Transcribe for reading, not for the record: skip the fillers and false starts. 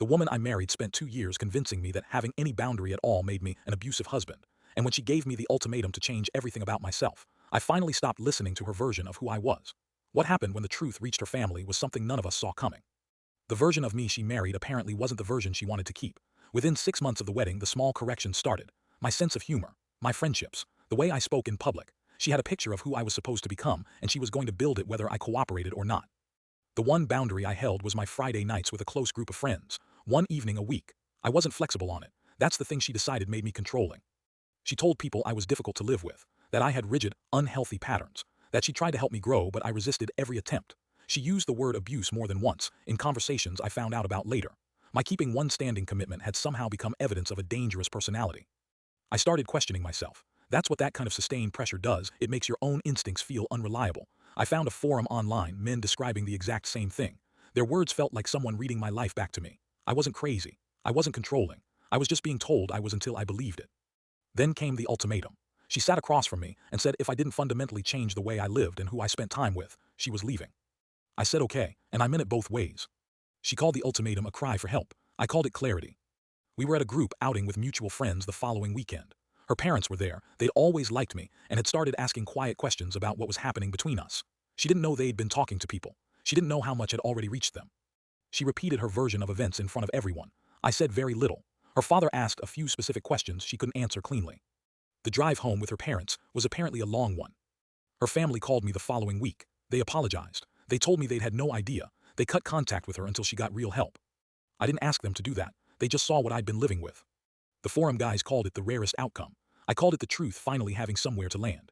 The woman I married spent 2 years convincing me that having any boundary at all made me an abusive husband, and when she gave me the ultimatum to change everything about myself, I finally stopped listening to her version of who I was. What happened when the truth reached her family was something none of us saw coming. The version of me she married apparently wasn't the version she wanted to keep. Within 6 months of the wedding, the small corrections started. My sense of humor, my friendships, the way I spoke in public. She had a picture of who I was supposed to become, and she was going to build it whether I cooperated or not. The one boundary I held was my Friday nights with a close group of friends, one evening a week. I wasn't flexible on it. That's the thing she decided made me controlling. She told people I was difficult to live with, that I had rigid, unhealthy patterns, that she tried to help me grow but I resisted every attempt. She used the word abuse more than once, in conversations I found out about later. My keeping one standing commitment had somehow become evidence of a dangerous personality. I started questioning myself. That's what that kind of sustained pressure does, it makes your own instincts feel unreliable. I found a forum online, men describing the exact same thing. Their words felt like someone reading my life back to me. I wasn't crazy. I wasn't controlling. I was just being told I was until I believed it. Then came the ultimatum. She sat across from me and said if I didn't fundamentally change the way I lived and who I spent time with, she was leaving. I said okay, and I meant it both ways. She called the ultimatum a cry for help. I called it clarity. We were at a group outing with mutual friends the following weekend. Her parents were there, they'd always liked me, and had started asking quiet questions about what was happening between us. She didn't know they'd been talking to people. She didn't know how much had already reached them. She repeated her version of events in front of everyone. I said very little. Her father asked a few specific questions she couldn't answer cleanly. The drive home with her parents was apparently a long one. Her family called me the following week. They apologized. They told me they'd had no idea. They cut contact with her until she got real help. I didn't ask them to do that. They just saw what I'd been living with. The forum guys called it the rarest outcome. I called it the truth finally having somewhere to land.